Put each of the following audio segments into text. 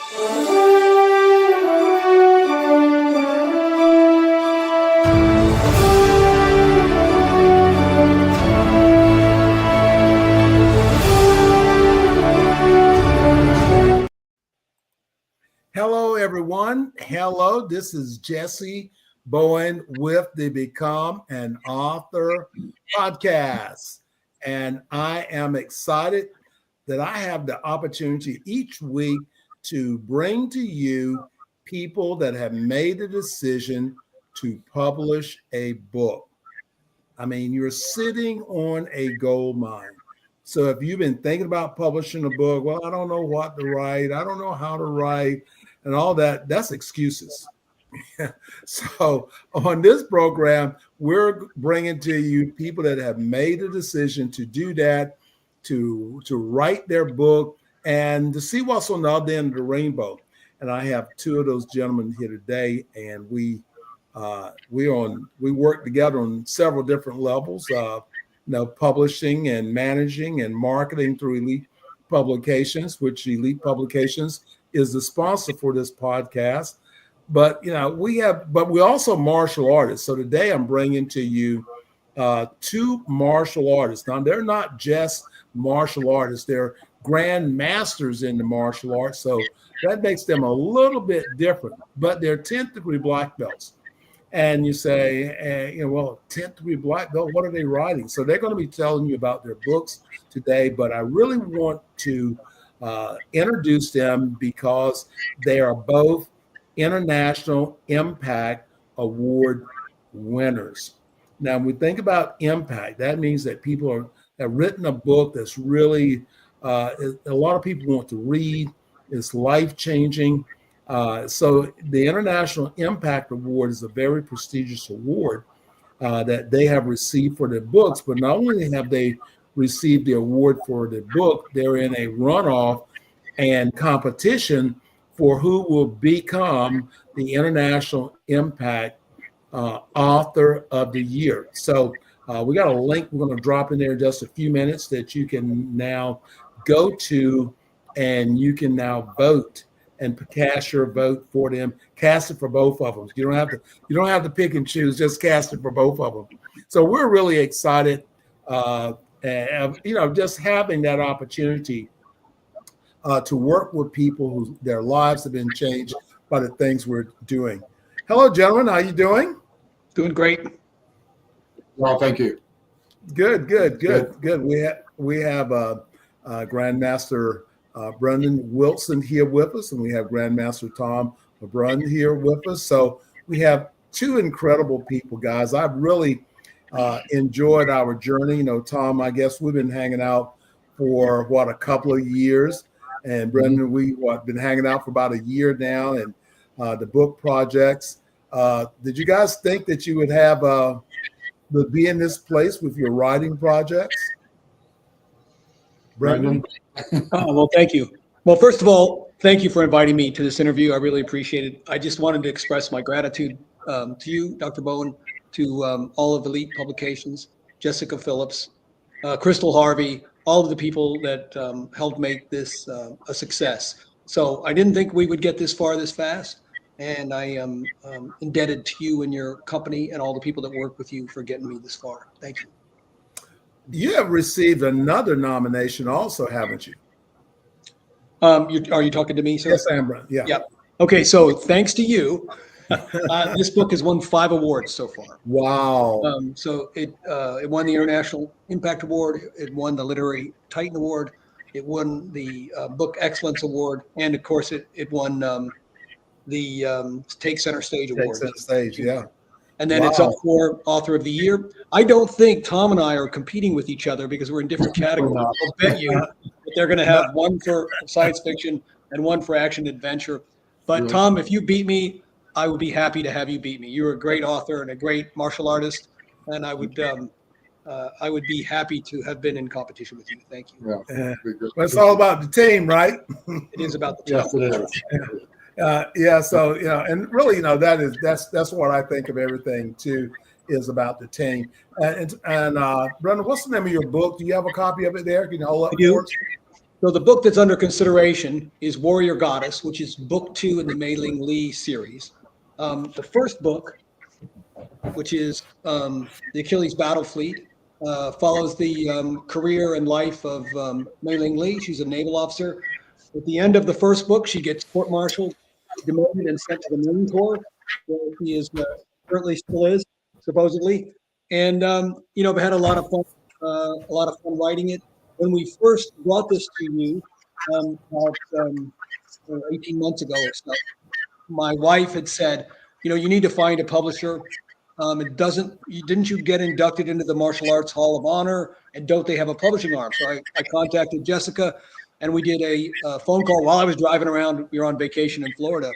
Hello, everyone. Hello, this is Jessie Bowen with the Become an Author podcast. And I am excited that I have the opportunity each week to bring to you people that have made the decision to publish a book. I mean, you're sitting on a gold mine. So if you've been thinking about publishing a book, well, I don't know what to write, I don't know how to write, and all that, that's excuses. So on this program, we're bringing to you people that have made a decision to do that, to write their book, and to see what's on the other end of the rainbow. And I have two of those gentlemen here today, and we work together on several different levels, publishing and managing and marketing through Elite Publications, which Elite Publications is the sponsor for this podcast. But we also martial artists. So today I'm bringing to you two martial artists. Now they're not just martial artists; they're grand masters in the martial arts. So that makes them a little bit different. But they're 10th degree black belts. And you say, 10th degree black belt, what are they writing? So they're going to be telling you about their books today. But I really want to introduce them because they are both International Impact Award winners. Now, when we think about impact, that means that people have written a book that's really, a lot of people want to read. It's life-changing. So the International Impact Award is a very prestigious award that they have received for their books, but not only have they received the award for the book, they're in a runoff and competition for who will become the International Impact Author of the Year. So we got a link we're going to drop in there in just a few minutes that you can now go to, and you can now vote and cast your vote for them. Cast it for both of them. You don't have to pick and choose. Just cast it for both of them. So we're really excited, just having that opportunity to work with people who their lives have been changed by the things we're doing. Hello, gentlemen. How you doing? Doing great. Well, thank you. Good. We have Grandmaster Brendan Wilson here with us, and we have Grandmaster Tom LeBrun here with us. So we have two incredible people, guys. I've really enjoyed our journey. Tom, I guess we've been hanging out for a couple of years. And Brendan, we've been hanging out for about a year now, and the book projects. Did you guys think that you would have be in this place with your writing projects? Brendan? Well, thank you. Well, first of all, thank you for inviting me to this interview. I really appreciate it. I just wanted to express my gratitude to you, Dr. Bowen, to all of Elite Publications, Jessica Phillips, Crystal Harvey, all of the people that helped make this a success. So I didn't think we would get this far this fast, and I am indebted to you and your company and all the people that work with you for getting me this far. Thank you. You have received another nomination also, haven't you? Are you talking to me, sir? Yes, I am, Brent. Yeah. Yep. Okay, so thanks to you, this book has won 5 awards so far. Wow. So it won the International Impact Award, it won the Literary Titan Award, it won the Book Excellence Award, and of course it won the Take Center Stage Award. Take Center Stage, yeah. And then it's up for Author of the Year. I don't think Tom and I are competing with each other because we're in different categories. I'll bet you that they're going to have one for science fiction and one for action adventure. But Tom, if you beat me, I would be happy to have you beat me. You're a great author and a great martial artist, and I would be happy to have been in competition with you. Thank you. Yeah. Well, it's all about the team, right? It is about the team. Yes, it is. So and really, that's what I think of everything too, is about the team. And Brendan, what's the name of your book? Do you have a copy of it there? Can you hold up for us? So the book that's under consideration is Warrior Goddess, which is book 2 in the Mei Ling Lee series. The first book, which is The Achilles Battle Fleet, follows the career and life of Mei Ling Lee. She's a naval officer. At the end of the first book, she gets court-martialed, demoted, and sent to the Marine Corps, where she is currently still is, supposedly. And we had a lot of fun writing it. When we first brought this to you about 18 months ago or so, my wife had said, you need to find a publisher. Didn't you get inducted into the Martial Arts Hall of Honor? And don't they have a publishing arm? So I contacted Jessica, and we did a phone call while I was driving around. We were on vacation in Florida.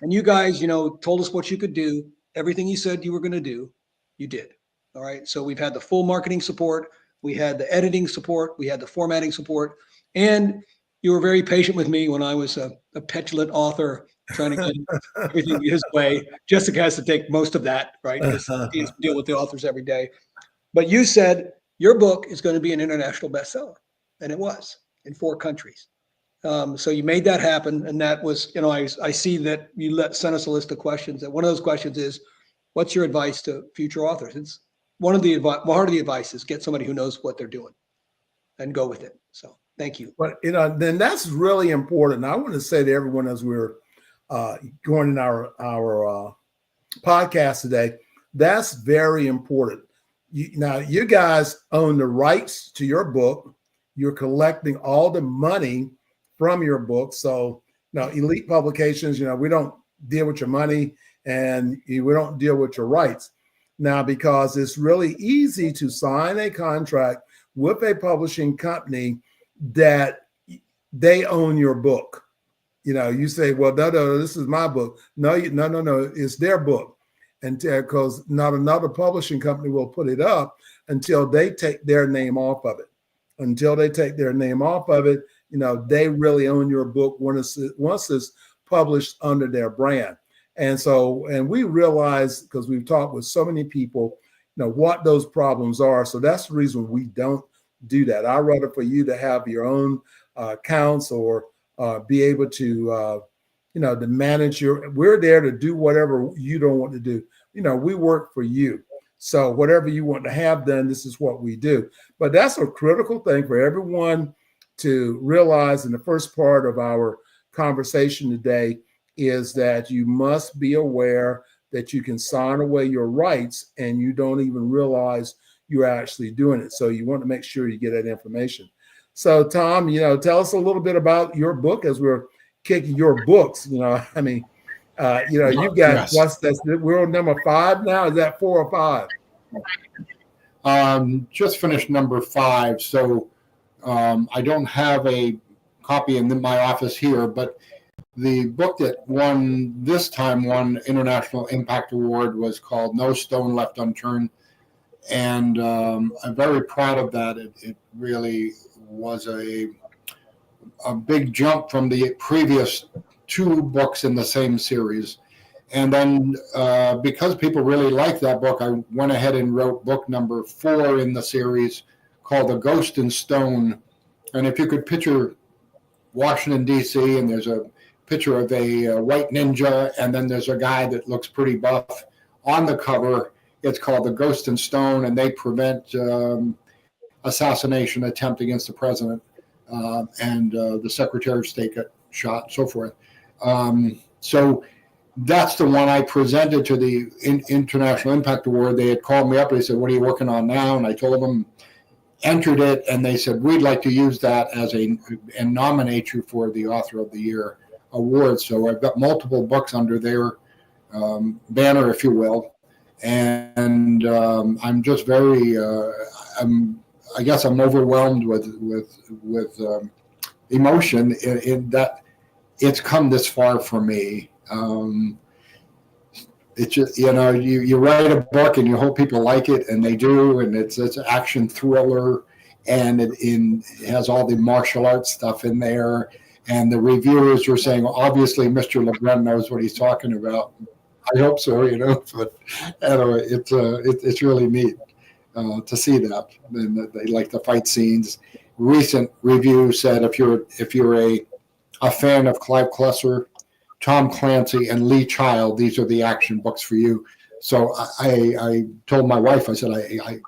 And you guys, told us what you could do. Everything you said you were going to do, you did. All right. So we've had the full marketing support. We had the editing support. We had the formatting support. And you were very patient with me when I was a petulant author trying to get everything his way. Jessica has to take most of that, right? Because he has to deal with the authors every day. But you said your book is going to be an international bestseller. And it was in 4 countries. So you made that happen. And that was, I see that you sent us a list of questions. And one of those questions is, what's your advice to future authors? It's part of the advice is get somebody who knows what they're doing and go with it. So thank you. But, then that's really important. I want to say to everyone as we're going in our podcast today, that's very important. You guys own the rights to your book. You're collecting all the money from your book. So now Elite Publications, we don't deal with your money and we don't deal with your rights. Now, because it's really easy to sign a contract with a publishing company that they own your book. You say, well, no, this is my book. No, it's their book. And because not another publishing company will put it up until they take their name off of it. Until they take their name off of it, they really own your book once it's published under their brand. And we realize, because we've talked with so many people, what those problems are. So that's the reason we don't do that. I'd rather for you to have your own accounts or be able to, to manage we're there to do whatever you don't want to do. We work for you. So whatever you want to have done, this is what we do. But that's a critical thing for everyone to realize in the first part of our conversation today is that you must be aware that you can sign away your rights and you don't even realize you're actually doing it. So you want to make sure you get that information. So Tom, tell us a little bit about your book as we're kicking your books. You've got yes. We're on number 5 now. Is that 4 or 5? Just finished number 5. So I don't have a copy in my office here, but the book that won International Impact Award was called No Stone Left Unturned. And I'm very proud of that. It really was a big jump from the previous 2 books in the same series. And then because people really liked that book, I went ahead and wrote book number 4 in the series called The Ghost in Stone. And if you could picture Washington, D.C., and there's a picture of a white ninja, and then there's a guy that looks pretty buff on the cover. It's called The Ghost in Stone, and they prevent assassination attempt against the president and the Secretary of State got shot, and so forth. So that's the one I presented to the International Impact Award. They had called me up and they said, what are you working on now? And I told them, entered it, and they said, we'd like to use that and nominate you for the Author of the Year award. So I've got multiple books under their banner, if you will. And I'm just very, I guess I'm overwhelmed with emotion in that it's come this far for me. It's just, you write a book and you hope people like it, and they do, and it's an action thriller, and it has all the martial arts stuff in there, and the reviewers are saying, well, obviously Mr. LeBrun knows what he's talking about. I hope so, but anyway, it's really neat to see that, and they like the fight scenes. recent review said if you're a fan of Clive Clusser, Tom Clancy, and Lee Child, these are the action books for you. So I told my wife, I said, I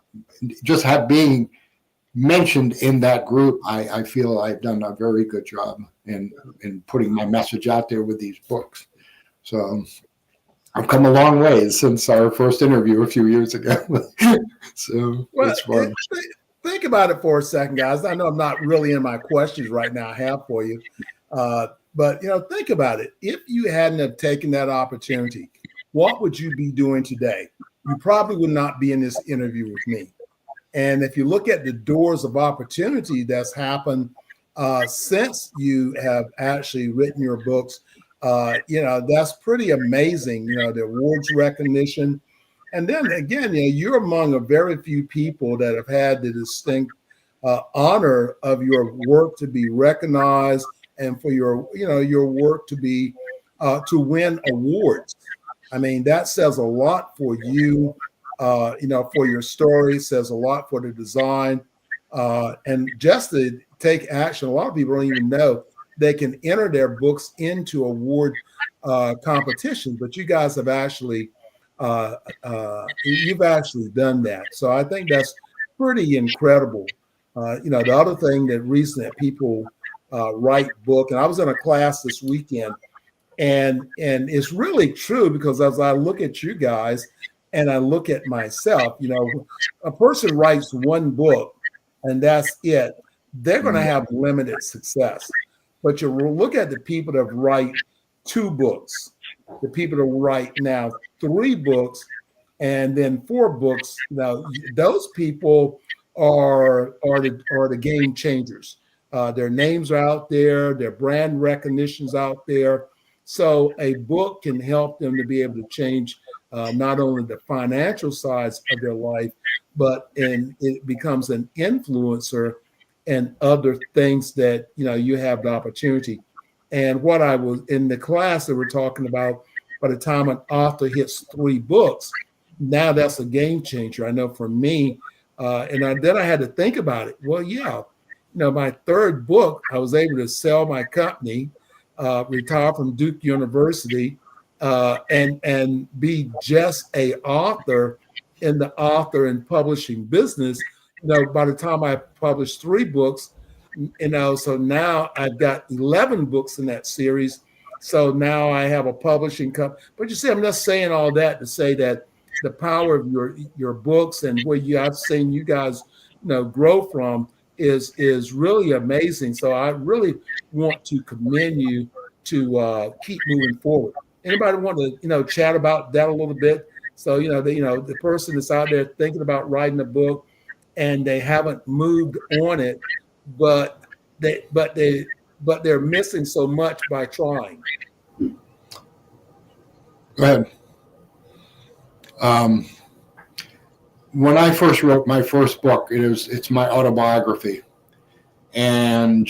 just have being mentioned in that group, I feel I've done a very good job in putting my message out there with these books. So I've come a long way since our first interview a few years ago. So it's fun. Think about it for a second, guys. I know I'm not really in my questions right now I have for you. But, think about it. If you hadn't have taken that opportunity, what would you be doing today? You probably would not be in this interview with me. And if you look at the doors of opportunity that's happened since you have actually written your books, that's pretty amazing, the awards recognition. And then again, you're among a very few people that have had the distinct honor of your work to be recognized and for your work to be to win awards. I mean, that says a lot for you, for your story, says a lot for the design. And just to take action, a lot of people don't even know they can enter their books into award competitions, but you guys have actually, you've actually done that. So I think that's pretty incredible. The other thing reason that people write book, and I was in a class this weekend, and it's really true, because as I look at you guys and I look at myself, a person writes one book and that's it, they're going to have limited success. But you look at the people that write 2 books, the people that write now 3 books, and then 4 books. Now those people are the game changers. Their names are out there, their brand recognition's out there. So a book can help them to be able to change not only the financial sides of their life, but it becomes an influencer and other things that you have the opportunity. And what I was in the class that we're talking about, by the time an author hits 3 books, now that's a game changer. I know for me, then I had to think about it. Well, yeah, my 3rd book, I was able to sell my company, retire from Duke University, and be just a author in the author and publishing business. By the time I published 3 books, so now I've got 11 books in that series. So now I have a publishing company. But you see, I'm just saying all that to say that the power of your books and where I've seen you guys, grow from is really amazing. So I really want to commend you to keep moving forward. Anybody want to, chat about that a little bit? So, the person that's out there thinking about writing a book and they haven't moved on it, but they're missing so much by trying. Go ahead. When I first wrote my first book, it's my autobiography, and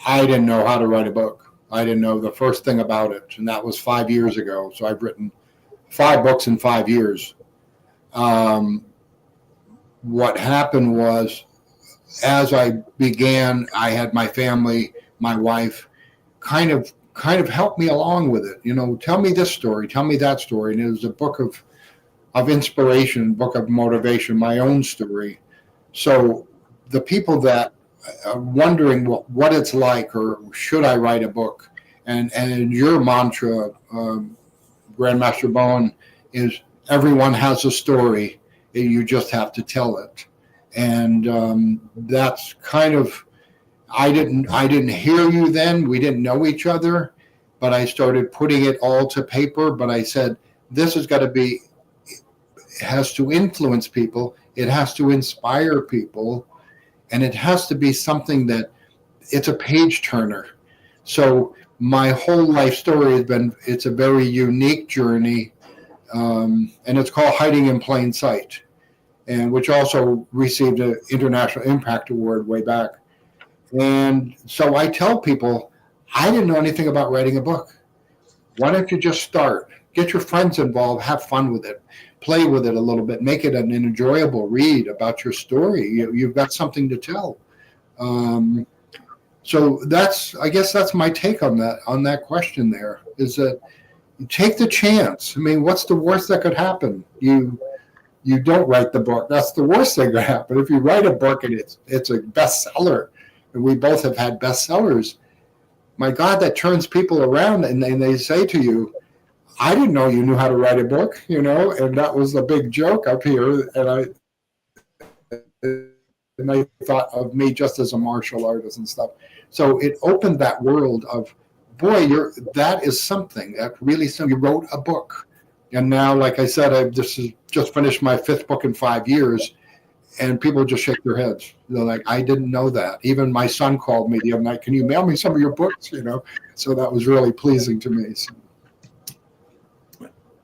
I didn't know how to write a book. I didn't know the first thing about it, and that was 5 years ago. So I've written 5 books in 5 years. What happened was, as I began, I had my family, my wife, kind of help me along with it. Tell me this story, tell me that story, and it was a book of inspiration, book of motivation, my own story. So the people that are wondering what it's like, or should I write a book, and your mantra, Grandmaster Bowen, is everyone has a story. You just have to tell it. And that's kind of, I didn't hear you then. We didn't know each other, but I started putting it all to paper. But I said, this has got to be, it has to influence people. It has to inspire people. And it has to be something that it's a page turner. So my whole life story it's a very unique journey. And it's called Hiding in Plain Sight, and which also received an International Impact Award way back. And so I tell people, I didn't know anything about writing a book. Why don't you just start? Get your friends involved, have fun with it, play with it a little bit, make it an enjoyable read about your story. You've got something to tell. So I guess that's my take on that question there, is that you take the chance. I mean, what's the worst that could happen? You don't write the book. That's the worst thing that happen. If you write a book and it's a bestseller, and we both have had bestsellers, my God, that turns people around and they say to you, I didn't know you knew how to write a book, and that was a big joke up here. And I thought of me just as a martial artist and stuff. So it opened that world of, boy, that is something that really, so you wrote a book. And now, like I said, I've just finished my 5th book in 5 years, and people just shake their heads. They're like, I didn't know that. Even my son called me the other night, can you mail me some of your books? So that was really pleasing to me. So.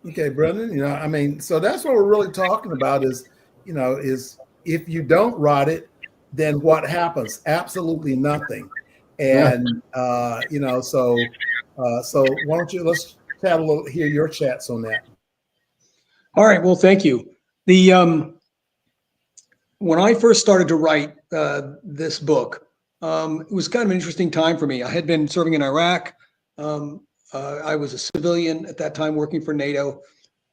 Okay, Brendan, so that's what we're really talking about is if you don't write it, then what happens? Absolutely nothing. And, so why don't let's chat a little, hear your chats on that. All right. Well, thank you. When I first started to write this book, it was kind of an interesting time for me. I had been serving in Iraq. I was a civilian at that time working for NATO,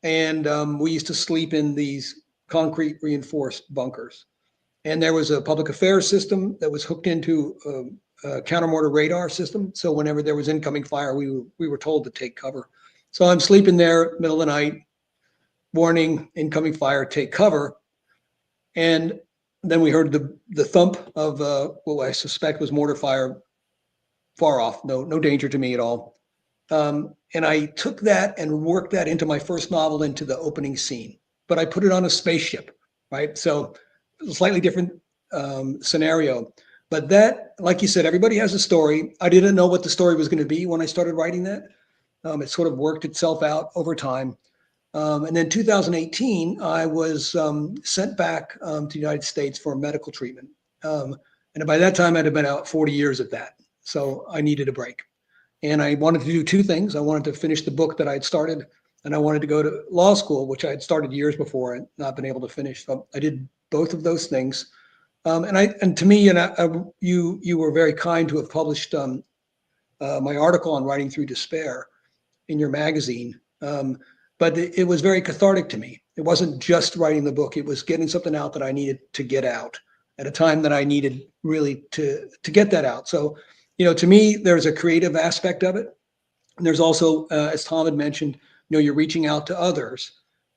and we used to sleep in these concrete reinforced bunkers. And there was a public affairs system that was hooked into a counter-mortar radar system. So whenever there was incoming fire, we were told to take cover. So I'm sleeping there, middle of the night, warning, incoming fire, take cover. And then we heard the thump of what I suspect was mortar fire far off, no danger to me at all. And I took that and worked that into my first novel, into the opening scene. But I put it on a spaceship, right? So a slightly different scenario. But that, like you said, everybody has a story. I didn't know what the story was going to be when I started writing that. It sort of worked itself out over time. And then 2018, I was sent back to the United States for medical treatment. And by that time, I'd have been out 40 years of that. So I needed a break. And I wanted to do 2 things. I wanted to finish the book that I had started, and I wanted to go to law school, which I had started years before and not been able to finish. So I did both of those things. And to me, you were very kind to have published my article on writing through despair in your magazine. But it was very cathartic to me. It wasn't just writing the book. It was getting something out that I needed to get out at a time that I needed really to get that out. So, to me, there's a creative aspect of it. And there's also, as Tom had mentioned, you're reaching out to others.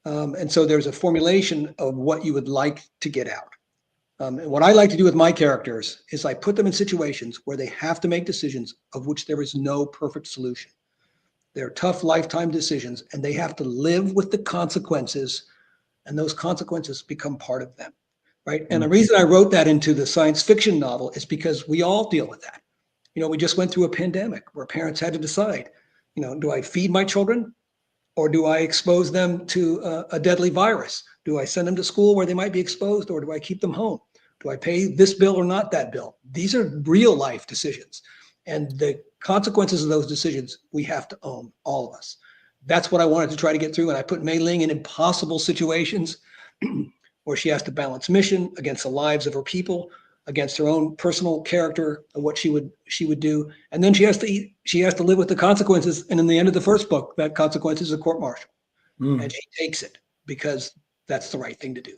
And so there's a formulation of what you would like to get out. And what I like to do with my characters is I put them in situations where they have to make decisions of which there is no perfect solution. They're tough lifetime decisions, and they have to live with the consequences, and those consequences become part of them, right? And the reason I wrote that into the science fiction novel is because we all deal with that. We just went through a pandemic where parents had to decide, do I feed my children, or do I expose them to a deadly virus? Do I send them to school where they might be exposed, or do I keep them home? Do I pay this bill or not that bill? These are real life decisions. And the consequences of those decisions, we have to own, all of us. That's what I wanted to try to get through. And I put Mei Ling in impossible situations where she has to balance mission against the lives of her people, against her own personal character and what she would do. And then she has to live with the consequences. And in the end of the first book, that consequence is a court-martial. And she takes it because that's the right thing to do.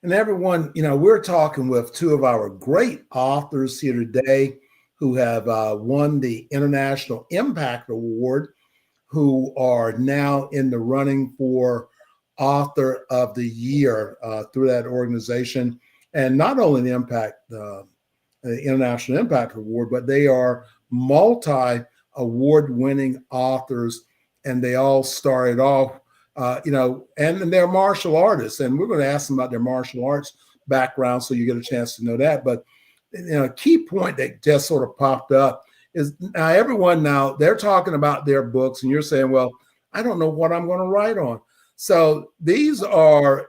And everyone, we're talking with 2 of our great authors here today who have won the International Impact Award, who are now in the running for Author of the Year through that organization. And not only the International Impact Award, but they are multi-award-winning authors, and they all started off, and they're martial artists. And we're going to ask them about their martial arts background so you get a chance to know that. But a key point that just sort of popped up is now they're talking about their books, and you're saying, well, I don't know what I'm going to write on. So these are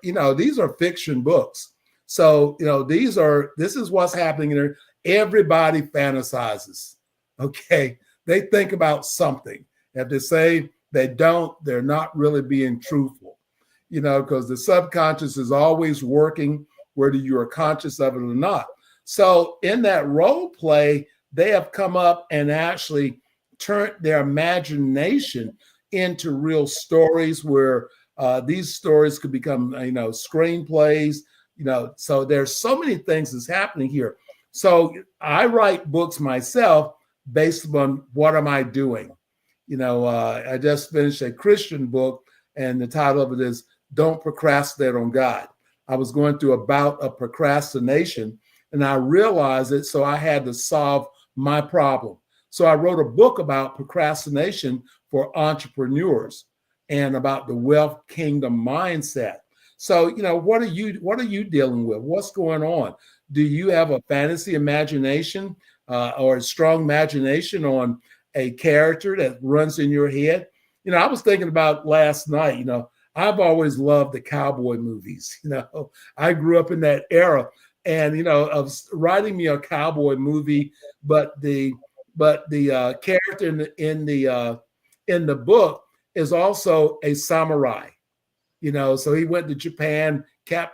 fiction books. So, this is what's happening there. Everybody fantasizes. Okay. They think about something. If they say they don't, they're not really being truthful, because the subconscious is always working, whether you are conscious of it or not. So in that role play, they have come up and actually turned their imagination into real stories where these stories could become, screenplays, so there's so many things that's happening here. So I write books myself based upon what am I doing? I just finished a Christian book, and the title of it is Don't Procrastinate on God. I was going through a bout of procrastination, and I realized it, so I had to solve my problem. So I wrote a book about procrastination for entrepreneurs and about the wealth kingdom mindset. So, what are you dealing with? What's going on? Do you have a fantasy imagination or a strong imagination on a character that runs in your head? I was thinking about last night, I've always loved the cowboy movies. I grew up in that era, and of writing me a cowboy movie, but the character in the book is also a samurai. So he went to Japan.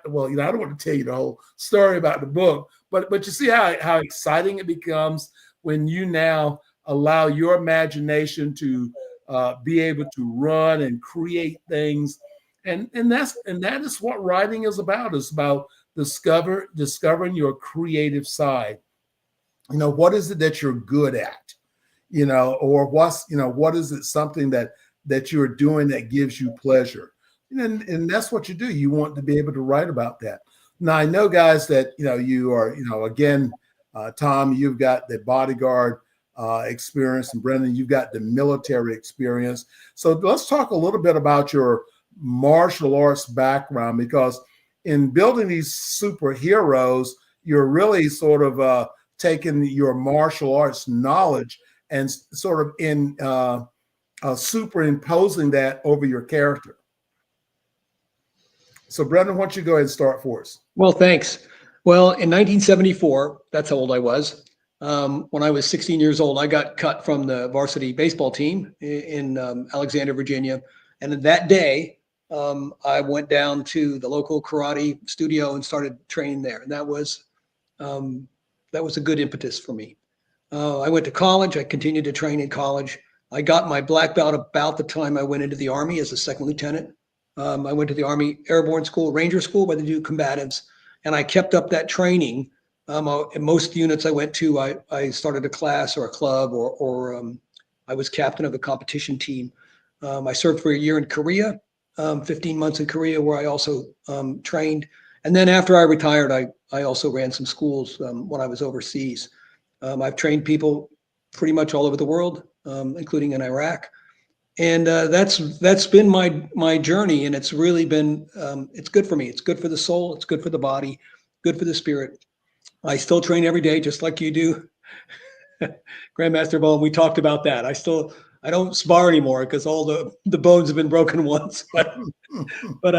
Well, I don't want to tell you the whole story about the book, but you see how exciting it becomes when you now allow your imagination to be able to run and create things, and that is what writing is about. It's about discovering your creative side. What is it that you're good at? Or what is it, something that you're doing that gives you pleasure? And that's what you do. You want to be able to write about that. Now, I know, guys, that, you are, again, Tom, you've got the bodyguard experience, and Brendan, you've got the military experience. So let's talk a little bit about your martial arts background, because in building these superheroes, you're really sort of taking your martial arts knowledge and sort of superimposing that over your character. So, Brendan, why don't you go ahead and start for us? Well, thanks. Well, in 1974, that's how old I was. When I was 16 years old, I got cut from the varsity baseball team in Alexandria, Virginia. And that day, I went down to the local karate studio and started training there. And that was a good impetus for me. I went to college. I continued to train in college. I got my black belt about the time I went into the Army as a second lieutenant. I went to the Army Airborne School, Ranger School, where they do combatives, and I kept up that training. In most units I went to, I started a class or a club, or I was captain of a competition team. I served for a year in Korea, 15 months in Korea, where I also trained. And then after I retired, I also ran some schools when I was overseas. I've trained people pretty much all over the world, including in Iraq. And that's been my journey, and it's really been it's good for me. It's good for the soul. It's good for the body. Good for the spirit. I still train every day, just like you do, Grandmaster Bowen. We talked about that. I don't spar anymore because all the bones have been broken once. But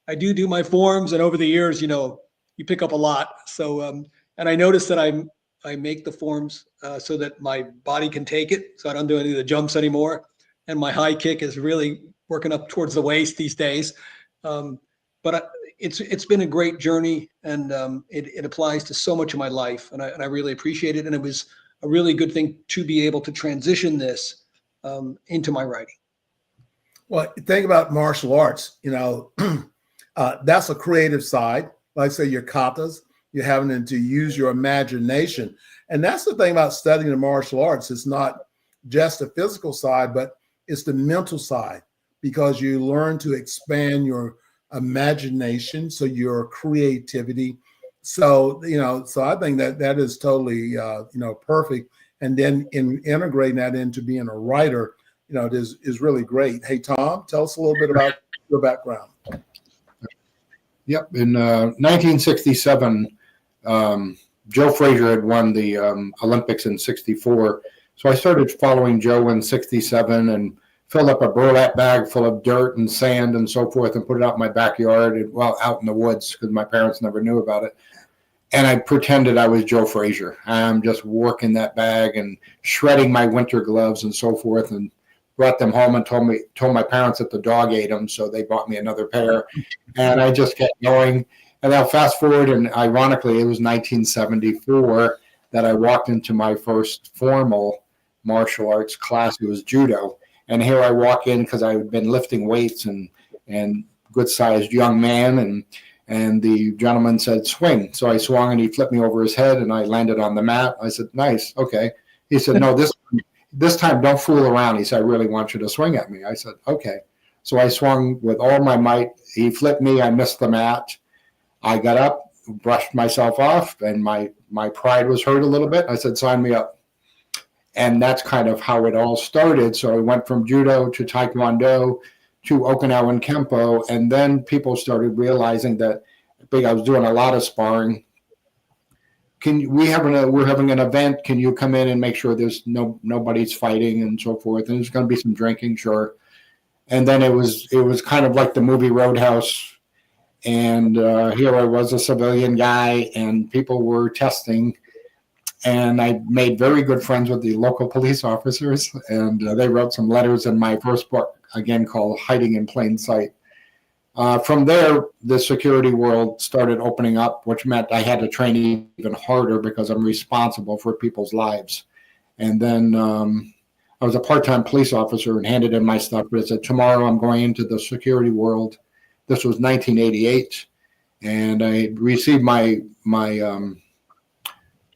I do my forms, and over the years, you pick up a lot. So and I noticed that I make the forms so that my body can take it. So I don't do any of the jumps anymore. And my high kick is really working up towards the waist these days. But it's been a great journey, and it applies to so much of my life, and I really appreciate it. And it was a really good thing to be able to transition this into my writing. Well, think about martial arts. That's a creative side. Like say your katas, you're having to use your imagination, and that's the thing about studying the martial arts. It's not just the physical side, but it's the mental side, because you learn to expand your imagination, so your creativity. So I think that is totally perfect. And then in integrating that into being a writer, it is really great. Hey, Tom, tell us a little bit about your background. Yep, in 1967, Joe Frazier had won the Olympics in '64. So I started following Joe in '67 and filled up a burlap bag full of dirt and sand and so forth and put it out in my backyard, out in the woods, because my parents never knew about it. And I pretended I was Joe Frazier. I'm just working that bag and shredding my winter gloves and so forth, and brought them home and told my parents that the dog ate them, so they bought me another pair. And I just kept going. And now fast forward, and ironically, it was 1974 that I walked into my first formal martial arts class. It was judo. And here I walk in because I had been lifting weights and good-sized young man, and the gentleman said, swing. So I swung, and he flipped me over his head, and I landed on the mat. I said, nice, okay. He said, no, this time don't fool around. He said, I really want you to swing at me. I said, okay. So I swung with all my might. He flipped me. I missed the mat. I got up, brushed myself off, and my pride was hurt a little bit. I said, sign me up. And that's kind of how it all started. So I went from judo to taekwondo to Okinawan Kempo, and then people started realizing that I was doing a lot of sparring. We're having an event. Can you come in and make sure there's nobody's fighting and so forth? And there's going to be some drinking, sure. And then it was kind of like the movie Roadhouse. And here I was, a civilian guy, and people were testing. And I made very good friends with the local police officers, and they wrote some letters in my first book, again called Hiding in Plain Sight. From there, the security world started opening up, which meant I had to train even harder because I'm responsible for people's lives. And then I was a part-time police officer and handed in my stuff, but I said, tomorrow I'm going into the security world. This was 1988, and I received my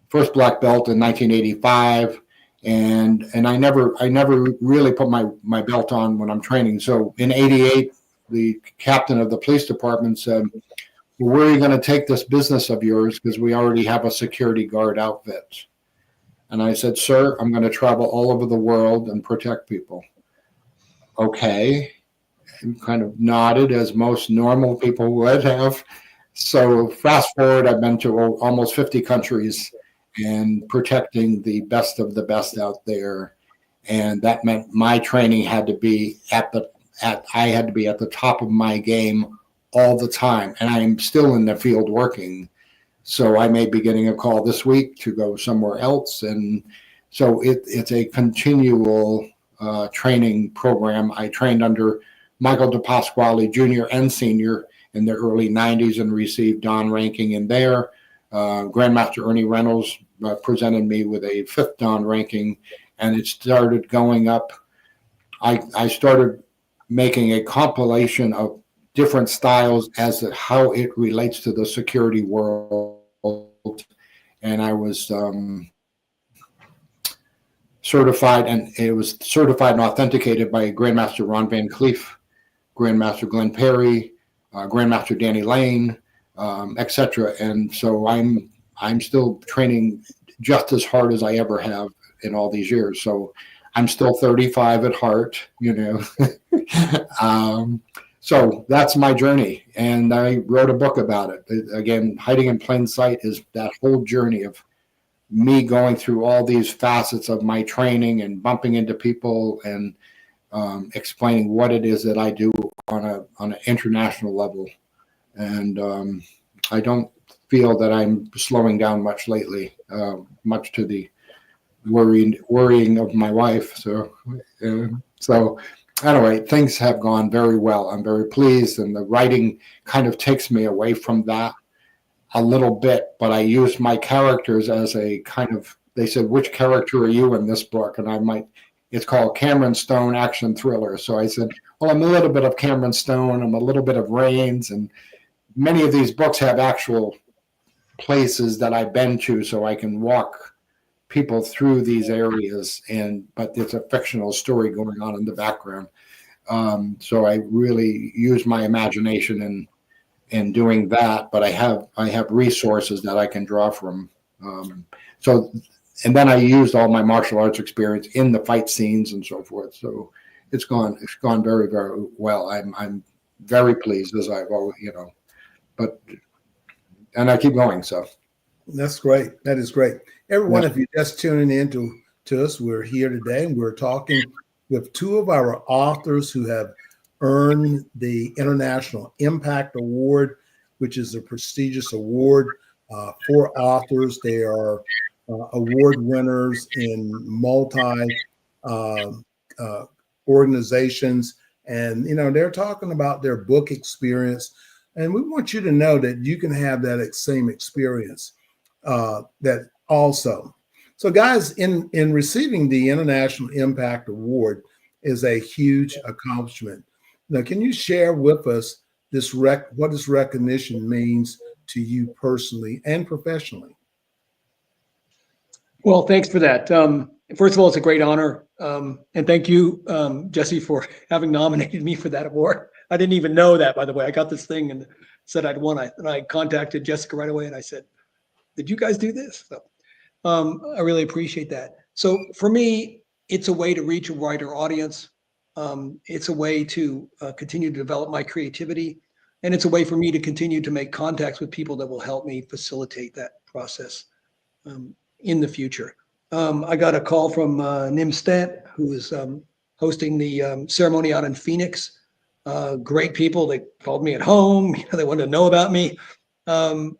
first black belt in 1985, and I never really put my belt on when I'm training. So in '88, the captain of the police department said, well, where are you going to take this business of yours? Because we already have a security guard outfit. And I said, sir, I'm going to travel all over the world and protect people. Okay. And kind of nodded, as most normal people would have. So fast forward, I've been to almost 50 countries and protecting the best of the best out there. And that meant my training had to be I had to be at the top of my game all the time. And I am still in the field working. So I may be getting a call this week to go somewhere else. And so it's a continual training program. I trained under Michael DePasquale Jr. and Sr. in the early 90s and received Dan ranking in there. Grandmaster Ernie Reynolds presented me with a 5th Dan ranking, and it started going up. I started making a compilation of different styles as to how it relates to the security world. And I was certified, and it was certified and authenticated by Grandmaster Ron Van Cleef, Grandmaster Glenn Perry, Grandmaster Danny Lane, etc. And so I'm still training just as hard as I ever have in all these years. So I'm still 35 at heart, you know. So that's my journey, and I wrote a book about it. Again, Hiding in Plain Sight is that whole journey of me going through all these facets of my training and bumping into people and explaining what it is that I do on an international level. And I don't feel that I'm slowing down much lately, much to the worrying of my wife. So anyway, things have gone very well. I'm very pleased, and the writing kind of takes me away from that a little bit, but I use my characters as a kind of, they said, which character are you in this book? And it's called Cameron Stone Action Thriller. So I said, well, I'm a little bit of Cameron Stone, I'm a little bit of Rains, and many of these books have actual places that I've been to, so I can walk people through these areas, but there's a fictional story going on in the background. So I really use my imagination in doing that, but I have resources that I can draw from. And then I used all my martial arts experience in the fight scenes and so forth. So it's gone very, very well. I'm very pleased, as I've always, and I keep going. So that's great. That is great. Everyone, if you're just tuning in to us, we're here today, and we're talking with two of our authors who have earned the International Impact Award, which is a prestigious award for authors. They are award winners in multi organizations, and they're talking about their book experience And we want you to know that you can have that same experience that also. So guys, in receiving the International Impact Award is a huge accomplishment. Now, can you share with us what this recognition means to you personally and professionally? Well, thanks for that. First of all, it's a great honor. And thank you, Jessie, for having nominated me for that award. I didn't even know that, by the way. I got this thing and said I'd won. And I contacted Jessica right away and I said, did you guys do this? So I really appreciate that. So for me, it's a way to reach a wider audience. It's a way to continue to develop my creativity. And it's a way for me to continue to make contacts with people that will help me facilitate that process in the future. I got a call from Nim Stent, who is hosting the ceremony out in Phoenix. Great people. They called me at home. They wanted to know about me. I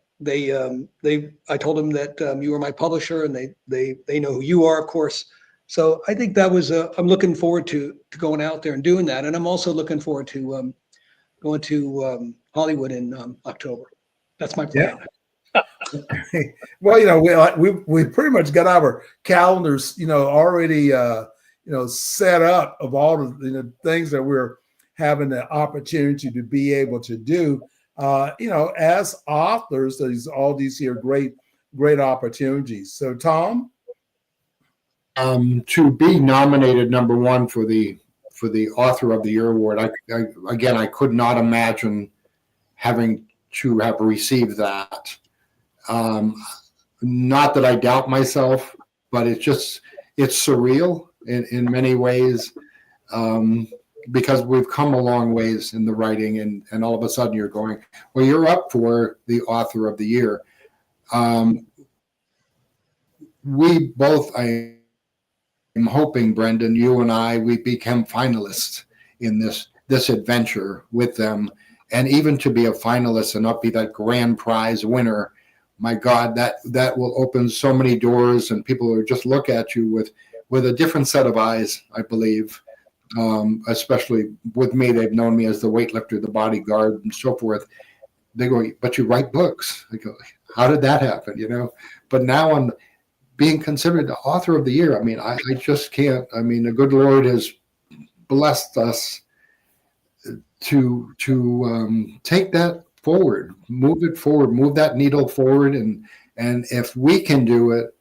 told them that you were my publisher, and they know who you are, of course. So I think that was I'm looking forward to going out there and doing that, and I'm also looking forward to going to Hollywood in October. That's my plan. Yeah. Well, we pretty much got our calendars, already, set up of all the things that we're having the opportunity to be able to do. As authors, there's all these here great opportunities. So, Tom, to be nominated number one for the Author of the Year award, I could not imagine having to have received that. Not that I doubt myself, but it's surreal in many ways, because we've come a long ways in the writing, and all of a sudden you're going, well, you're up for the Author of the Year. We both, I'm hoping, Brendan, you and I, we became finalists in this adventure with them, and even to be a finalist and not be that grand prize winner. My God, that will open so many doors, and people will just look at you with a different set of eyes, I believe. Especially with me, they've known me as the weightlifter, the bodyguard, and so forth. They go, but you write books. I go, how did that happen? But now I'm being considered the Author of the Year. I mean, I just can't. I mean, the good Lord has blessed us to take that forward, move it forward, move that needle forward. And if we can do it,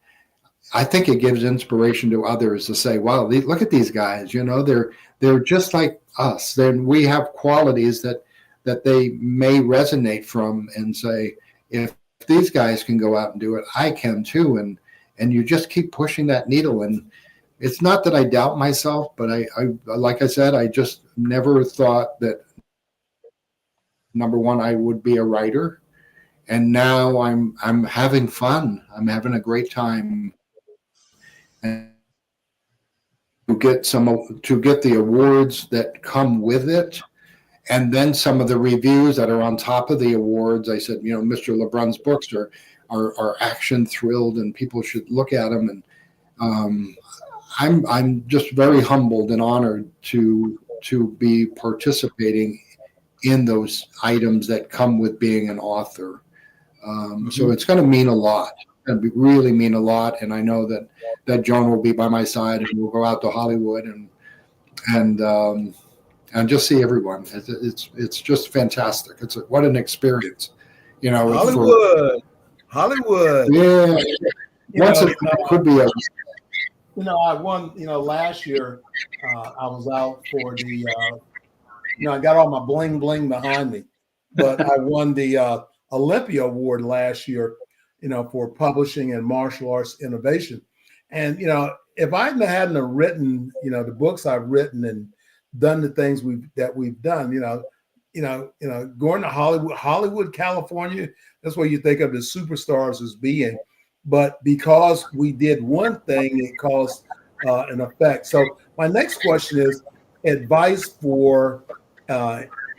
I think it gives inspiration to others to say, wow, look at these guys, they're just like us. Then we have qualities that they may resonate from, and say, if these guys can go out and do it, I can too. And you just keep pushing that needle. And it's not that I doubt myself, but I like I said, I just never thought that, number one, I would be a writer, and now I'm having fun. I'm having a great time, and to get the awards that come with it, and then some of the reviews that are on top of the awards. I said, Mr. LeBrun's books are action thrilled, and people should look at them. And I'm just very humbled and honored to be participating in those items that come with being an author. So it's going to mean a lot. It's going to really mean a lot. And I know that Joan will be by my side, and we'll go out to Hollywood and just see everyone. It's just fantastic. What an experience. Hollywood. Yeah. It could be I won, last year, I was out for the, I got all my bling bling behind me, but I won the Olympia Award last year, for publishing and martial arts innovation. And, if I hadn't have written, the books I've written and done the things we've done, going to Hollywood, California, that's where you think of the superstars as being. But because we did one thing, it caused an effect. So my next question is advice for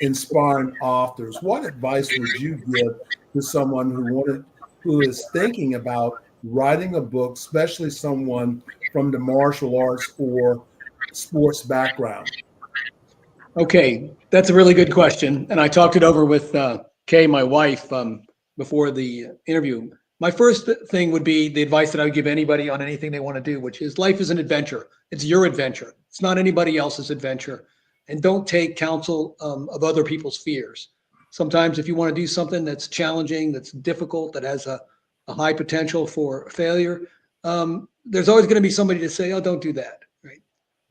inspiring authors. What advice would you give to someone who is thinking about writing a book, especially someone from the martial arts or sports background? Okay, that's a really good question. And I talked it over with Kay, my wife, before the interview, my first thing would be the advice that I would give anybody on anything they want to do, which is life is an adventure. It's your adventure. It's not anybody else's adventure. And don't take counsel of other people's fears. Sometimes if you want to do something that's challenging, that's difficult, that has a high potential for failure, there's always going to be somebody to say, oh, don't do that, right?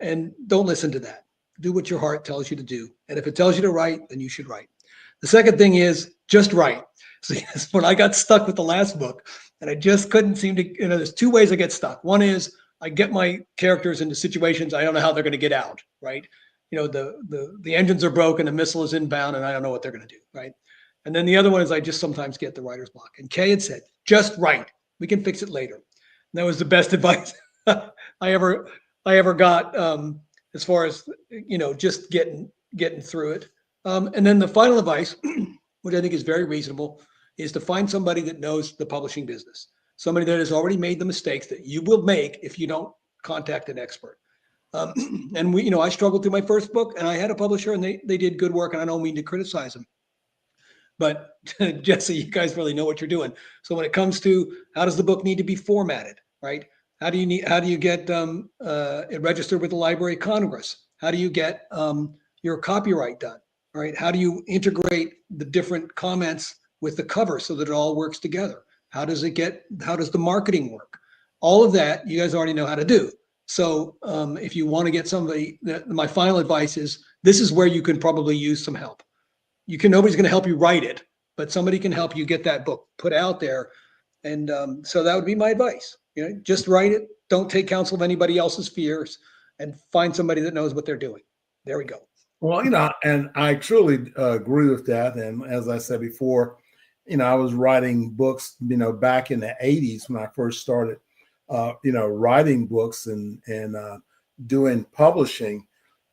And don't listen to that. Do what your heart tells you to do. And if it tells you to write, then you should write. The second thing is just write. So yes, when I got stuck with the last book, and I just couldn't seem to, there's two ways I get stuck. One is I get my characters into situations I don't know how they're going to get out, right? The engines are broken, the missile is inbound, and I don't know what they're going to do, right? And then the other one is I just sometimes get the writer's block. And Kay had said, just write. We can fix it later. And that was the best advice I ever got, as far as just getting through it. And then the final advice, which I think is very reasonable, is to find somebody that knows the publishing business, somebody that has already made the mistakes that you will make if you don't contact an expert. And I struggled through my first book, and I had a publisher, and they did good work, and I don't mean to criticize them. But Jesse, you guys really know what you're doing. So when it comes to how does the book need to be formatted, right? How do you get it registered with the Library of Congress? How do you get your copyright done, right? How do you integrate the different comments with the cover so that it all works together? How does the marketing work? All of that you guys already know how to do. So if you want to get somebody, my final advice is this is where you can probably use some help. Nobody's going to help you write it, but somebody can help you get that book put out there. And so that would be my advice. Just write it. Don't take counsel of anybody else's fears, and find somebody that knows what they're doing. There we go. Well, and I truly agree with that. And as I said before, I was writing books, back in the 80s when I first started, writing books and doing publishing.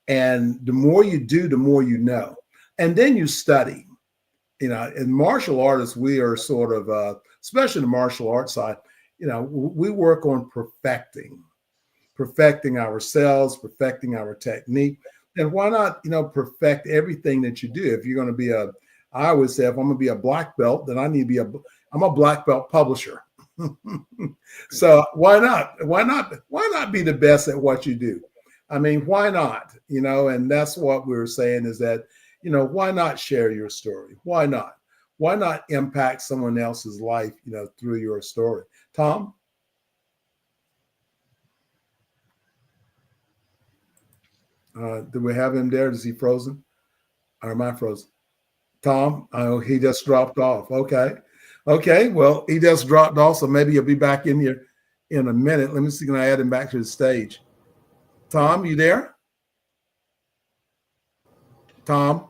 And the more you do, the more you know. And then you study. In martial artists, we are sort of, especially the martial arts side, we work on perfecting ourselves, perfecting our technique. And why not, perfect everything that you do? If you're going to be I always say, if I'm going to be a black belt, then I need to be I'm a black belt publisher. So why not be the best at what you do? I mean, why not? And that's what we were saying is that, why not share your story? Why not? Why not impact someone else's life, through your story? Tom? Do we have him there? Is he frozen? Or am I frozen? Tom? Oh, he just dropped off. Okay. Well, he just dropped off, so maybe he'll be back in here in a minute. Let me see. Can I add him back to the stage? Tom, you there? Tom?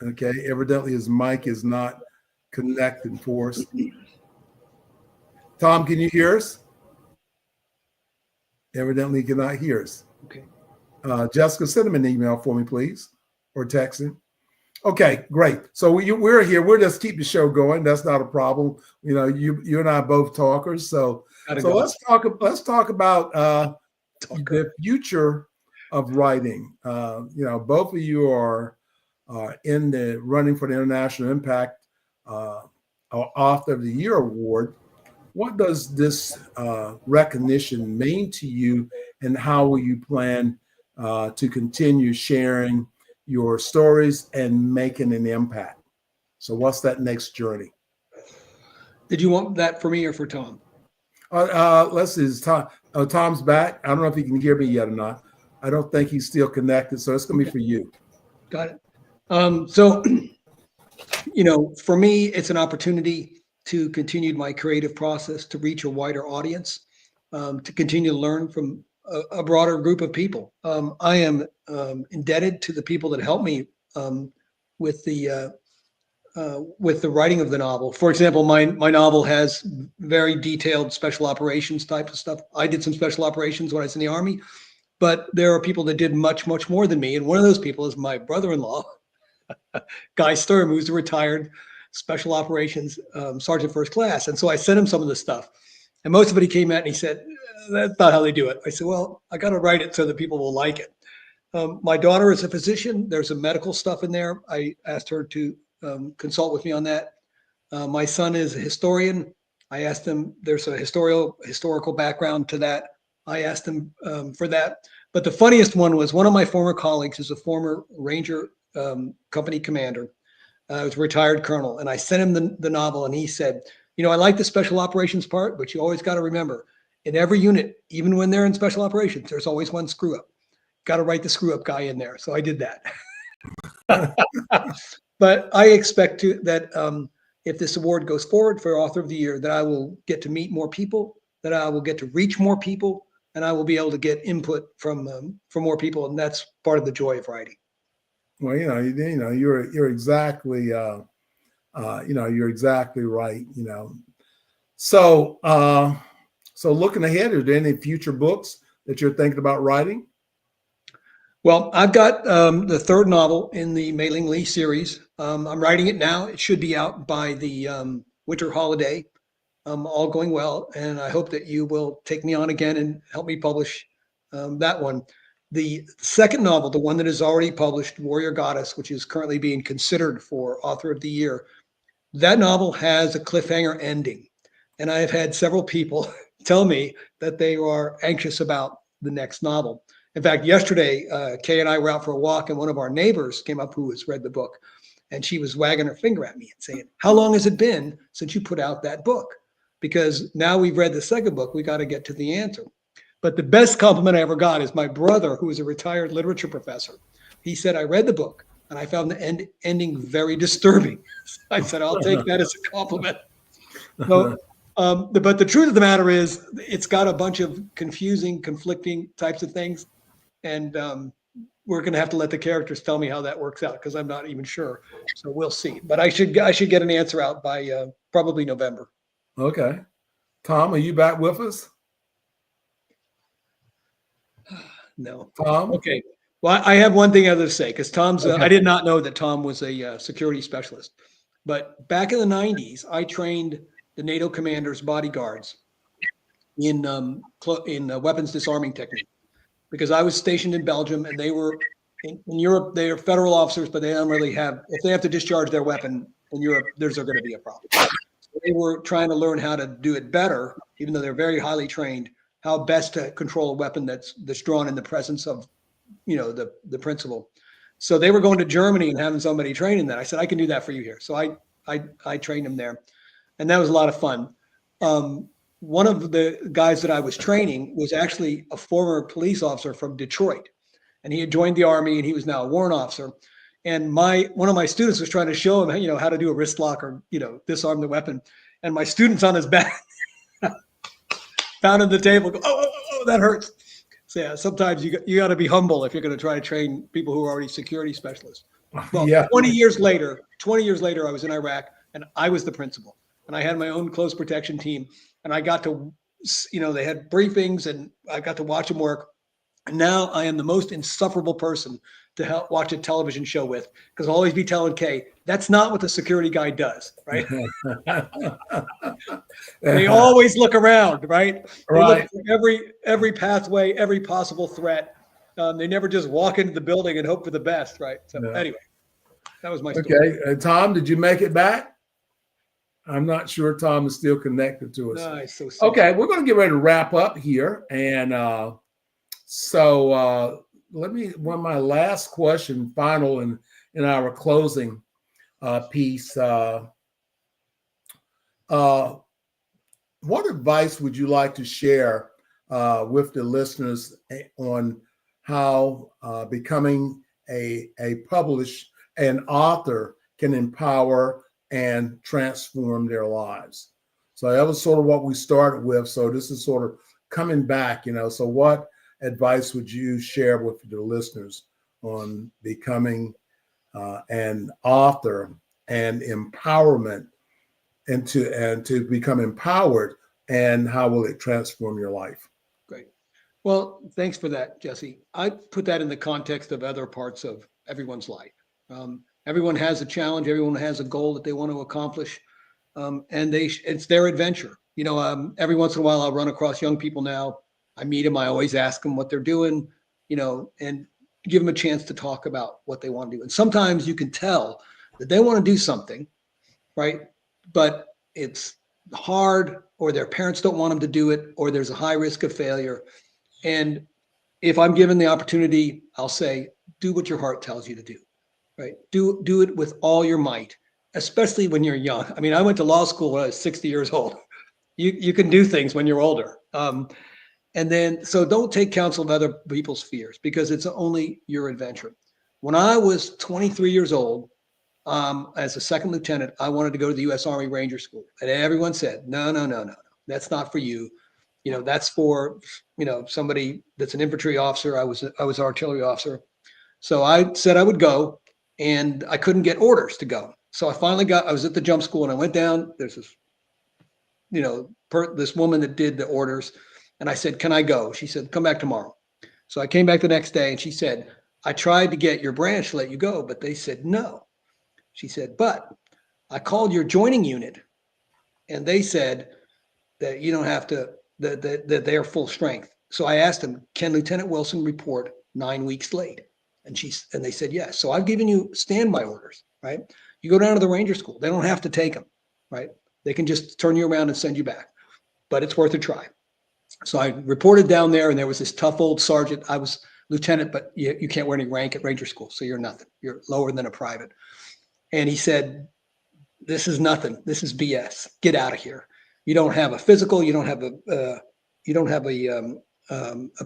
Okay. Evidently, his mic is not connected for us. Tom, can you hear us? Evidently, he cannot hear us. Okay. Jessica, send him an email for me, please, or text him. Okay, great. So we're here. We'll just keep the show going. That's not a problem. You and I are both talkers. So let's talk about the future of writing. Both of you are in the running for the International Impact Author of the Year Award. What does this recognition mean to you, and how will you plan to continue sharing your stories and making an impact? So what's that next journey? Did you want that for me or for Tom? Let's see. Tom's back. I don't know if he can hear me yet or not. I don't think he's still connected, so it's going to be for you. Got it. So, for me, it's an opportunity to continue my creative process, to reach a wider audience, to continue to learn from a broader group of people. I am indebted to the people that helped me with the writing of the novel. For example, my novel has very detailed special operations type of stuff. I did some special operations when I was in the Army, but there are people that did much, much more than me. And one of those people is my brother-in-law, Guy Sturm, who's a retired special operations sergeant first class. And so I sent him some of the stuff. And most of it he came at and he said, that's not how they do it. I said, well, I got to write it so that people will like it. My daughter is a physician. There's some medical stuff in there. I asked her to consult with me on that. My son is a historian. I asked him, there's a historical background to that. I asked him for that. But the funniest one was one of my former colleagues is a former Ranger company commander. Was a retired colonel. And I sent him the novel and he said, I like the special operations part, but you always got to remember in every unit, even when they're in special operations, there's always one screw up. Got to write the screw up guy in there. So I did that. But I expect that if this award goes forward for Author of the Year, that I will get to meet more people, that I will get to reach more people, and I will be able to get input from more people. And that's part of the joy of writing. Well, you're exactly, you're exactly right. So looking ahead, are there any future books that you're thinking about writing? Well, I've got the third novel in the Mei Ling Lee series. I'm writing it now. It should be out by the winter holiday. All going well, and I hope that you will take me on again and help me publish that one. The second novel, the one that is already published, Warrior Goddess, which is currently being considered for Author of the Year, that novel has a cliffhanger ending. And I have had several people tell me that they are anxious about the next novel. In fact, yesterday, Kay and I were out for a walk, and one of our neighbors came up who has read the book. And she was wagging her finger at me and saying, how long has it been since you put out that book? Because now we've read the second book, we got to get to the answer. But the best compliment I ever got is my brother, who is a retired literature professor. He said, I read the book and I found the ending very disturbing. I said, I'll take that as a compliment. So, but the truth of the matter is it's got a bunch of confusing, conflicting types of things. And we're going to have to let the characters tell me how that works out because I'm not even sure. So we'll see. But I should get an answer out by probably November. Okay. Tom, are you back with us? No. Tom? Okay. Well, I have one thing other to say because Tom's, Okay. I did not know that Tom was a security specialist. But back in the 90s, I trained the NATO commanders' bodyguards in weapons disarming technique because I was stationed in Belgium and they were in Europe. They are federal officers, but they don't really have, if they have to discharge their weapon in Europe, there's going to be a problem. So they were trying to learn how to do it better, even though they're very highly trained, how best to control a weapon that's drawn in the presence of, the principal. So they were going to Germany and having somebody train in that. I said, I can do that for you here. So I trained him there, and that was a lot of fun. One of the guys that I was training was actually a former police officer from Detroit, and he had joined the Army and he was now a warrant officer. And one of my students was trying to show him, how to do a wrist lock or, disarm the weapon. And my student's on his back, pounding the table, go, oh, that hurts. So yeah, sometimes you got to be humble if you're going to try to train people who are already security specialists. Well, Yeah. 20 years later, I was in Iraq and I was the principal and I had my own close protection team and I got to, they had briefings and I got to watch them work. And now I am the most insufferable person to help watch a television show with because I'll always be telling Kay, that's not what the security guy does, right? They always look around, right? They look for every pathway, every possible threat. They never just walk into the building and hope for the best, right? So Anyway, that was my story. Okay, Tom, did you make it back? I'm not sure Tom is still connected to us. Nice, so sorry. Okay, we're going to get ready to wrap up here, and my last question, final in our closing piece. What advice would you like to share with the listeners on how becoming an author can empower and transform their lives? So that was sort of what we started with. So this is sort of coming back, so what advice would you share with the listeners on becoming an author and empowerment and to become empowered, and how will it transform your life? Great. Well, thanks for that, Jesse. I put that in the context of other parts of everyone's life. Everyone has a challenge. Everyone has a goal that they want to accomplish, and it's their adventure. Every once in a while I'll run across young people now. I meet them. I always ask them what they're doing, and give them a chance to talk about what they want to do. And sometimes you can tell that they want to do something, right? But it's hard, or their parents don't want them to do it, or there's a high risk of failure. And if I'm given the opportunity, I'll say, do what your heart tells you to do, right? Do it with all your might, especially when you're young. I mean, I went to law school when I was 60 years old. You can do things when you're older. And then, so don't take counsel of other people's fears, because it's only your adventure. When I was 23 years old, as a second lieutenant, I wanted to go to the U.S. Army Ranger School. And everyone said, no, that's not for you. You know, that's for, somebody that's an infantry officer. I was an artillery officer. So I said I would go, and I couldn't get orders to go. So I was at the jump school, and I went down. There's this, this woman that did the orders. And I said, can I go? She said, come back tomorrow. So I came back the next day, and she said, I tried to get your branch to let you go, but they said no. She said, but I called your joining unit, and they said that you don't have to, that they're full strength. So I asked them, can Lieutenant Wilson report 9 weeks late? And they said yes. So I've given you standby orders, right? You go down to the Ranger School. They don't have to take them, right? They can just turn you around and send you back, but it's worth a try. So I reported down there, and there was this tough old sergeant. I was lieutenant, but you can't wear any rank at Ranger School, so you're nothing. You're lower than a private. And he said, this is nothing. This is BS. Get out of here. You don't have a physical. You don't have a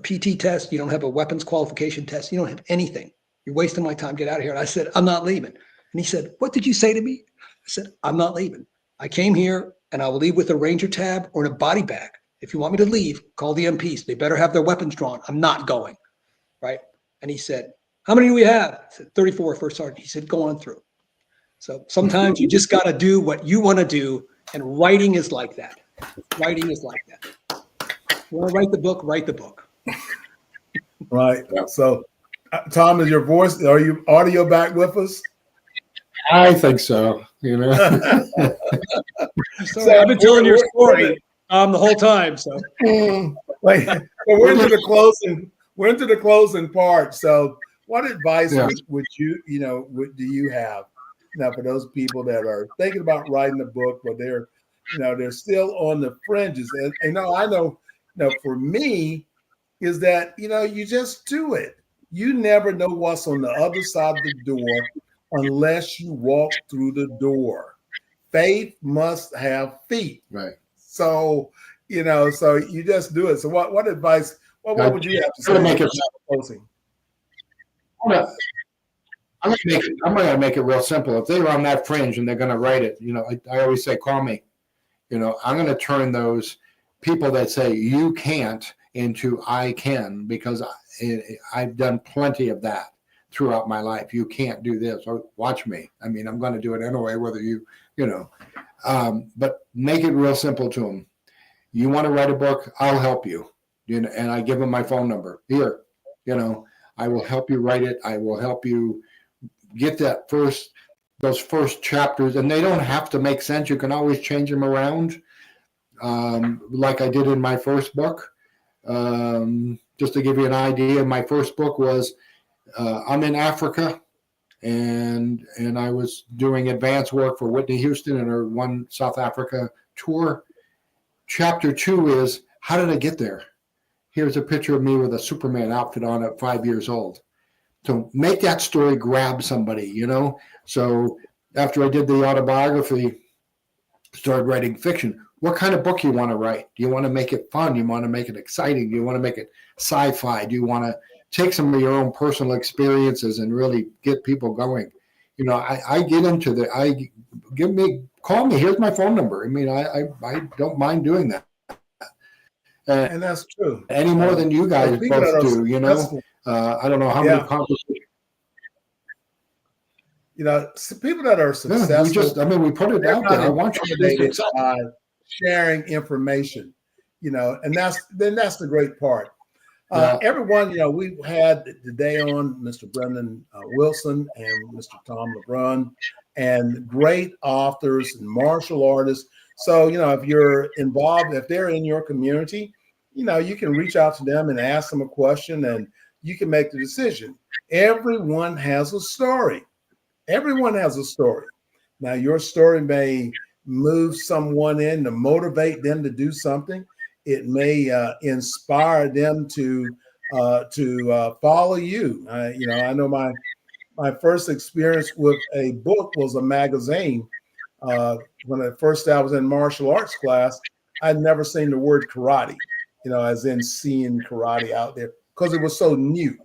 PT test. You don't have a weapons qualification test. You don't have anything. You're wasting my time. Get out of here. And I said, I'm not leaving. And he said, what did you say to me? I said, I'm not leaving. I came here, and I will leave with a Ranger tab or in a body bag. If you want me to leave, call the MPs. They better have their weapons drawn. I'm not going, right? And he said, how many do we have? I said, 34, first sergeant. He said, go on through. So sometimes you just got to do what you want to do, and writing is like that. Writing is like that. You want to write the book, write the book. Right. So, Tom, is your voice, are you audio back with us? I think so. Sorry, I've been telling your story the whole time. So, we're into the closing part. So, what advice would you, do you have, for those people that are thinking about writing a book, but they're still on the fringes? And I know, for me, is that you just do it. You never know what's on the other side of the door unless you walk through the door. Faith must have feet. Right. So, so you just do it. So what advice, what would you have to say? Make it closing? I'm going to make it real simple. If they're on that fringe and they're going to write it, I always say, call me. I'm going to turn those people that say you can't into I can, because I've done plenty of that throughout my life. You can't do this. Or watch me. I mean, I'm going to do it anyway, whether but make it real simple to them. You want to write a book? I'll help you. And I give them my phone number. Here, I will help you write it. I will help you get those first chapters, and they don't have to make sense. You can always change them around, like I did in my first book. Just to give you an idea, my first book was I'm in Africa, and I was doing advance work for Whitney Houston and her one South Africa tour. Chapter 2 is, how did I get there? Here's a picture of me with a Superman outfit on at 5 years old. So make that story grab somebody, So after I did the autobiography, started writing fiction. What kind of book you want to write? Do you want to make it fun? Do you want to make it exciting? Do you want to make it sci-fi? Do you want to take some of your own personal experiences and really get people going? I get into call me. Here's my phone number. I mean, I don't mind doing that. And that's true. Any more than you guys both do, I don't know how many conversations. People that are successful. We put it out there. I want you to be successful. Sharing information, and that's the great part. Everyone, we've had today on Mr. Brendan Wilson and Mr. Tom LeBrun, and great authors and martial artists. So, if you're involved, if they're in your community, you can reach out to them and ask them a question and you can make the decision. Everyone has a story. Everyone has a story. Now, your story may move someone in to motivate them to do something. It may inspire them to follow you. I know my first experience with a book was a magazine. When I was in martial arts class, I'd never seen the word karate, as in seeing karate out there because it was so new.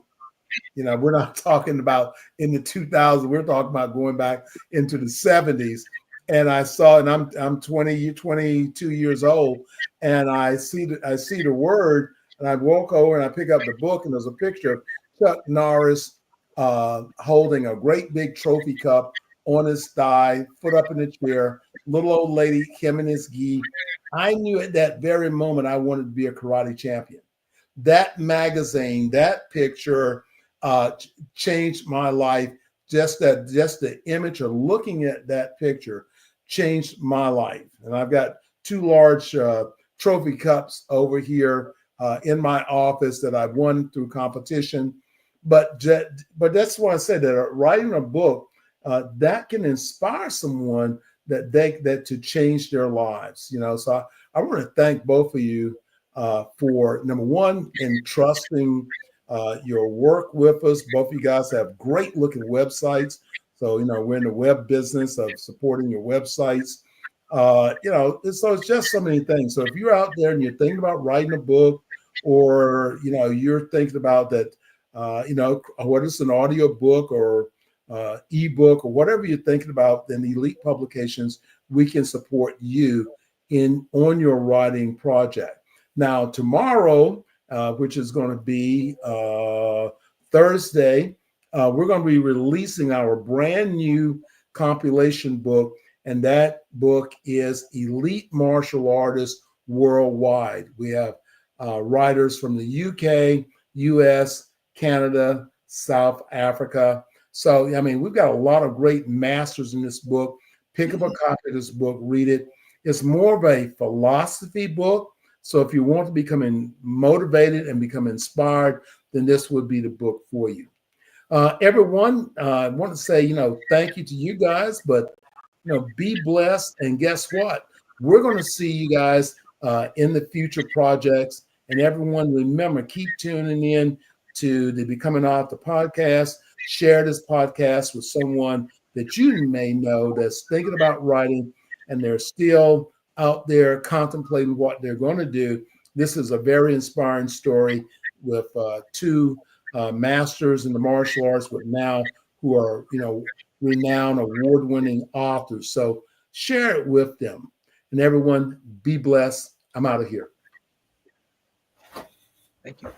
We're not talking about in the 2000s. We're talking about going back into the 70s. And I saw, and I'm 22 years old, and I see the word, and I walk over and I pick up the book, and there's a picture of Chuck Norris holding a great big trophy cup on his thigh, foot up in the chair, little old lady, him and his gi. I knew at that very moment I wanted to be a karate champion. That magazine, that picture changed my life. Just the image of looking at that picture changed my life. And I've got two large trophy cups over here in my office that I've won through competition. But that's why I said that writing a book that can inspire someone that to change their lives. So I want to thank both of you for, number one, entrusting your work with us. Both of you guys have great looking websites. So, we're in the web business of supporting your websites. So it's just so many things. So if you're out there and you're thinking about writing a book, or, you're thinking about that, whether it's an audio book or ebook or whatever you're thinking about, then Elite Publications, we can support you on your writing project. Now, tomorrow, which is going to be Thursday, we're going to be releasing our brand new compilation book, and that book is Elite Martial Artists Worldwide. We have writers from the UK, US, Canada, South Africa. So, we've got a lot of great masters in this book. Pick up a copy of this book, read it. It's more of a philosophy book. So if you want to become motivated and become inspired, then this would be the book for you. Everyone, I want to say, thank you to you guys, but, be blessed. And guess what? We're going to see you guys in the future projects. And everyone, remember, keep tuning in to the Becoming Author podcast. Share this podcast with someone that you may know that's thinking about writing and they're still out there contemplating what they're going to do. This is a very inspiring story with two masters in the martial arts, but now who are, renowned award-winning authors. So share it with them. And everyone, be blessed. I'm out of here. Thank you.